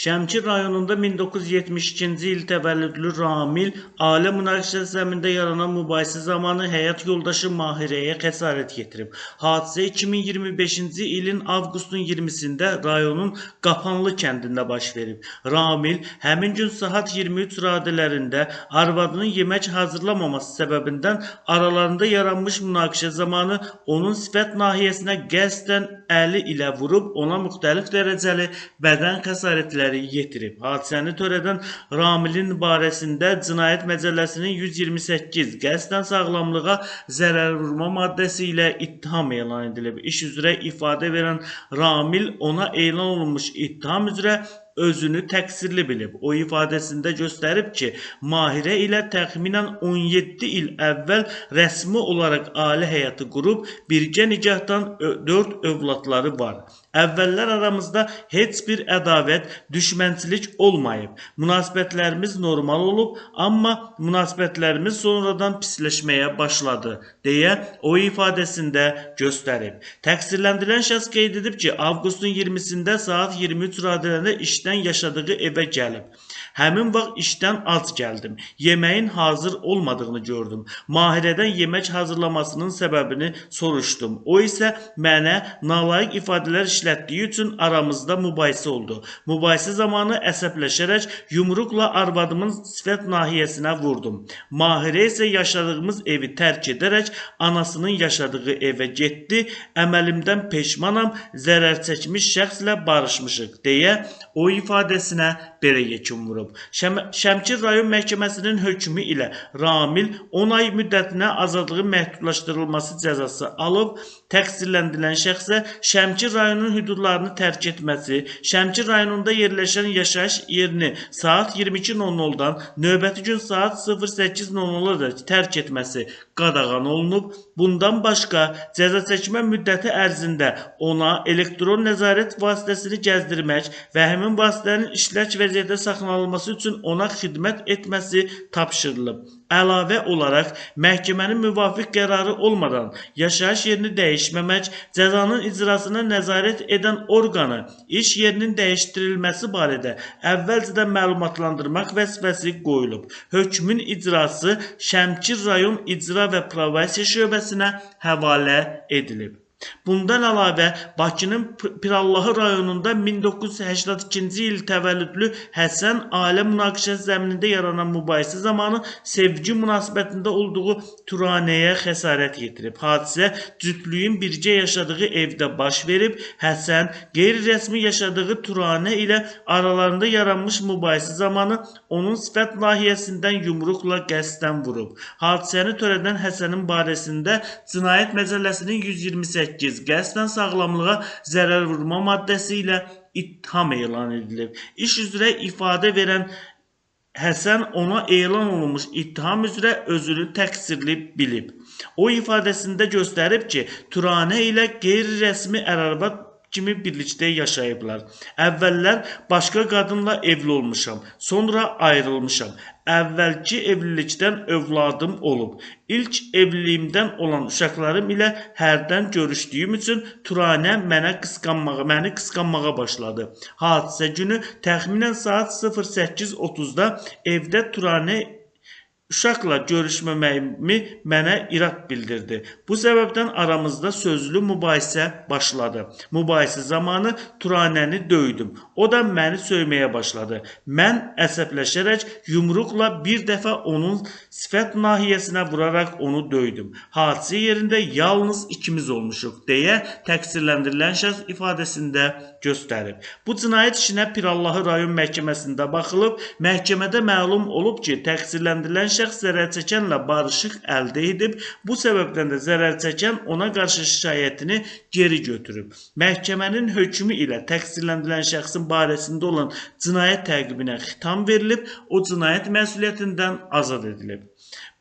Şəmkir rayonunda 1972-ci il təvəllüdlü Ramil ailə münaqişəsi zəminində yaranan mübahisə zamanı həyat yoldaşı Mahirəyə xəsarət yetirib. Hadisə 2025-ci ilin avqustun 20-sində rayonun Qapanlı kəndində baş verib. Ramil həmin gün saat 23 radələrində arvadının yemək hazırlamaması səbəbindən aralarında yaranmış münaqişə zamanı onun sifət nahiyəsinə qəsdən əli ilə vurub ona müxtəlif dərəcəli bədən xəsarətləri yetirib. Hadisəni törədən Ramilin barəsində Cinayət Məcəlləsinin 128 qəsdən sağlamlığa zərər vurma maddəsi ilə ittiham elan edilib. İş üzrə ifadə verən Ramil ona elan olunmuş ittiham üzrə özünü təqsirli bilib. O ifadəsində göstərib ki, Mahirə ilə təxminən 17 il əvvəl rəsmi olaraq ailə həyatı qurub, birgə nikahdan 4 övladları var. Əvvəllər aramızda heç bir ədavət, düşmənçilik olmayıb. Münasibətlərimiz normal olub, amma münasibətlərimiz sonradan pisləşməyə başladı, deyə o ifadəsində göstərib. Təqsirləndirilən şəxs qeyd edib ki, avqustun 20-sində saat 23 radələrində işdən yaşadığı evə gəlib. Həmin vaxt işdən ac gəldim. Yeməyin hazır olmadığını gördüm. Mahirədən yemək hazırlamasının səbəbini soruşdum. O isə mənə nalayiq ifadələr işlətdiyi üçün aramızda mübahisə oldu. Mübahisə zamanı əsəbləşərək yumruqla arvadımın sifət nahiyəsinə vurdum. Mahirə isə yaşadığımız evi tərk edərək anasının yaşadığı evə getdi. Əməlimdən peşmanam, zərər çəkmiş şəxslə barışmışıq, deyə o ifadəsinə belə yekun vurub. Şəmkir rayon məhkəməsinin hökmü ilə Ramil 10 ay müddətinə azadlığı məhdudlaşdırılması cəzası alıb, təqsirləndirilən şəxsə Şəmkir rayonunun hüdudlarını tərk etməsi, Şəmkir rayonunda yerləşən yaşayış yerini saat 22:00-dan növbəti gün saat 08:00-a da tərk etməsi qadağan olunub. Bundan başqa cəza çəkmə müddəti ərzində ona elektron nəzarət vasitəsini gəzdirmək və həmin vasitənin işlək vəziyyətdə saxlanılması üçün ona xidmət etməsi tapşırılıb. Əlavə olaraq, məhkəmənin müvafiq qərarı olmadan yaşayış yerini dəyişməmək, cəzanın icrasına nəzarət edən orqanı iş yerinin dəyişdirilməsi barədə əvvəlcədən məlumatlandırmaq vəzifəsi qoyulub. Hökmün icrası Şəmkir rayon İcra və Provasiya şöbəsinə həvalə edilib. Bundan əlavə, Bakının Pirallahı rayonunda 1982-ci il təvəllüdlü Həsən ailə münaqişəsi zəminində yaranan mübahisə zamanı sevgi münasibətində olduğu Turanəyə xəsarət yetirib. Hadisə cütlüyün birgə yaşadığı evdə baş verib. Həsən qeyri-rəsmi yaşadığı Turanə ilə aralarında yaranmış mübahisə zamanı onun sifət nahiyəsindən yumruqla qəsdən vurub. Hadisəni törədən Həsənin barəsində Cinayət Məcəlləsinin 128 qəsdən sağlamlığa zərər vurma maddəsi ilə ittiham elan edilib. İş üzrə ifadə verən Həsən ona elan olunmuş ittiham üzrə özünü təqsirli bilib. O ifadəsində göstərib ki, Turanə ilə qeyri-rəsmi ər-arvad kimi birlikdə yaşayıblar. Əvvəllər başqa qadınla evli olmuşam, sonra ayrılmışam. Əvvəlki evlilikdən övladım olub. İlk evliliyimdən olan uşaqlarım ilə hərdən görüşdüyüm üçün Turanə məni qısqanmağa başladı. Hadisə günü təxminən saat 08:30-da evdə Turanə uşaqla görüşməməyimi mənə irad bildirdi. Bu səbəbdən aramızda sözlü mübahisə başladı. Mübahisə zamanı Turanəni döydüm. O da məni söyməyə başladı. Mən əsəbləşərək yumruqla bir dəfə onun sifət nahiyəsinə vuraraq onu döydüm. Hadisə yerində yalnız ikimiz olmuşuq, deyə təqsirləndirilən şəxs ifadəsində göstərib. Bu cinayət işinə Pirallahı rayon məhkəməsində baxılıb. Məhkəmədə məlum olub ki, təqsirləndirilən şəxs zərər çəkənlə barışıq əldə edib, bu səbəbdən də zərər çəkən ona qarşı şikayətini geri götürüb. Məhkəmənin hökmü ilə təqsirləndirilən şəxsin barəsində olan cinayət təqibinə xitam verilib, o cinayət məsuliyyətindən azad edilib.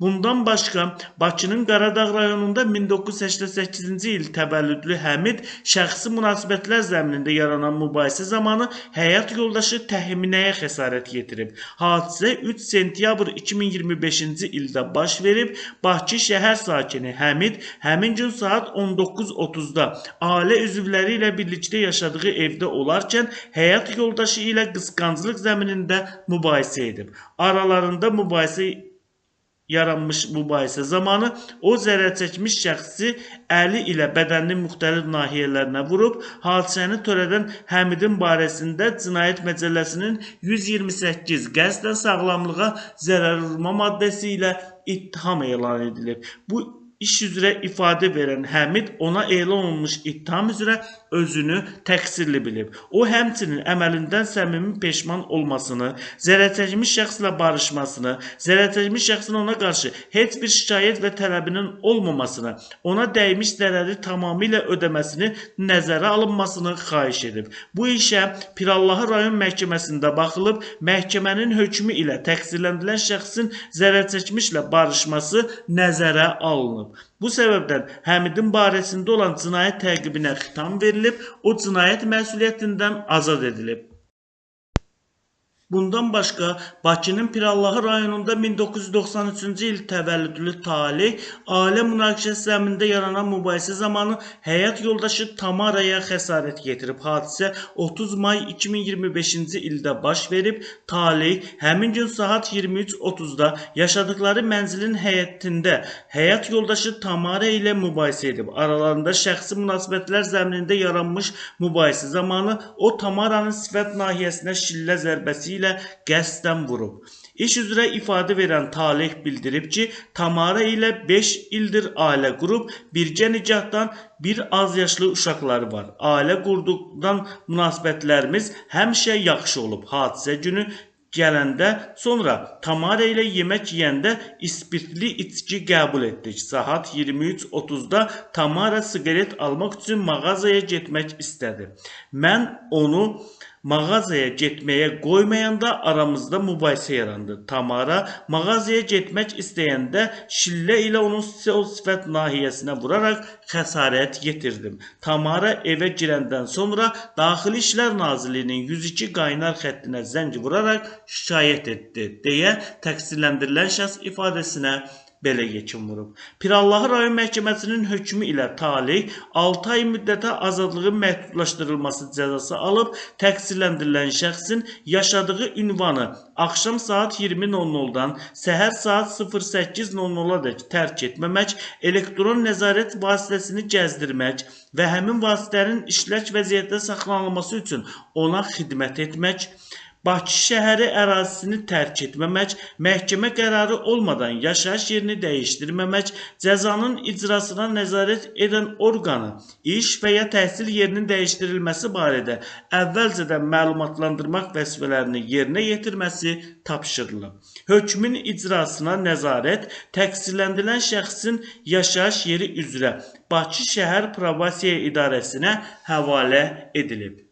Bundan başqa, Bakının Qaradağ rayonunda 1988-ci il təvəllüdlü Həmid şəxsi münasibətlər zəminində yaranan mübahisə zamanı həyat yoldaşı Təxminəyə xəsarət yetirib. Hadisə 3 sentyabr 2025 2025-ci ildə baş verib. Bakı şəhər sakini Həmid həmin gün saat 19:30-da ailə üzvləri ilə birlikdə yaşadığı evdə olarkən həyat yoldaşı ilə qısqanclıq zəminində mübahisə edib. Aralarında yaranmış mübahisə zamanı o zərər çəkmiş şəxsi əli ilə bədəninin müxtəlif nahiyələrinə vurub. Hadisəni törədən Həmidin barəsində Cinayət Məcəlləsinin 128 qəsdən sağlamlığa zərər vurma maddəsi ilə ittiham elan edilib. Bu iş üzrə ifadə verən Həmid ona elan olunmuş ittiham üzrə özünü təqsirli bilib. O həmçinin əməlindən səmimi peşman olmasını, zərər çəkmiş şəxslə barışmasını, zərər çəkmiş şəxsin ona qarşı heç bir şikayət və tələbinin olmamasını, ona dəymiş zərəri tamamilə ödəməsini nəzərə alınmasını xahiş edib. Bu işə Pirallahı rayon məhkəməsində baxılıb, məhkəmənin hökmü ilə təqsirləndirilən şəxsin zərər çəkmişlə barışması nəzərə alınıb. Bu səbəbdən Həmidin barəsində olan cinayət təqibinə xitam verilib, o cinayət məsuliyyətindən azad edilib. Bundan başqa, Bakının Pirallahı rayonunda 1993-cü il təvəllüdlü Talih, ailə münaqişəsi zəminində yaranan mübahisə zamanı həyat yoldaşı Tamaraya xəsarət yetirib. Hadisə 30 may 2025-ci ildə baş verib. Talih həmin gün saat 23:30-da yaşadıkları mənzilin həyətində həyat yoldaşı Tamara ilə mübahisə edib. Aralarında şəxsi münasibətlər zəminində yaranmış mübahisə zamanı o Tamaranın sifət nahiyəsinə şillə zərbəsi ilə qəsdən vurub. İş üzrə ifadə verən Talih bildirib ki, Tamara ilə 5 ildir ailə qurub, birgə nicahdan bir az yaşlı uşaqları var. Ailə qurduqdan münasibətlərimiz həmişə yaxşı olub. Hadisə günü gələndə sonra Tamara ilə yemək yeyəndə ispirtli içki qəbul etdik. Saat 23:30-da Tamara siqaret almaq üçün mağazaya getmək istədi. Mən onu mağazaya getməyə qoymayanda aramızda mübahisə yarandı. Tamara mağazaya getmək istəyəndə şillə ilə onun sol sifət nahiyəsinə vuraraq xəsarət yetirdim. Tamara evə girəndən sonra Daxili İşlər Nazirliyinin 102 qaynar xəttinə zəng vuraraq şikayət etdi, deyə təqsirləndirilən şəxs ifadəsinə belə yekun vurub. Pirallahı rayon məhkəməsinin hökmü ilə Talih 6 ay müddətə azadlığın məhdudlaşdırılması cəzası alıb, təqsirləndirilən şəxsin yaşadığı ünvanı axşam saat 20:00-dan səhər saat 08:00-dək tərk etməmək, elektron nəzarət vasitəsini gəzdirmək və həmin vasitənin işlək vəziyyətdə saxlanılması üçün ona xidmət etmək, Bakı şəhəri ərazisini tərk etməmək, məhkəmə qərarı olmadan yaşayış yerini dəyişdirməmək, cəzanın icrasına nəzarət edən orqanı iş və ya təhsil yerinin dəyişdirilməsi barədə əvvəlcədən məlumatlandırmaq vəzifələrini yerinə yetirməsi tapşırılıb. Hökmün icrasına nəzarət təqsirləndirilən şəxsin yaşayış yeri üzrə Bakı şəhər probasiya idarəsinə həvalə edilib.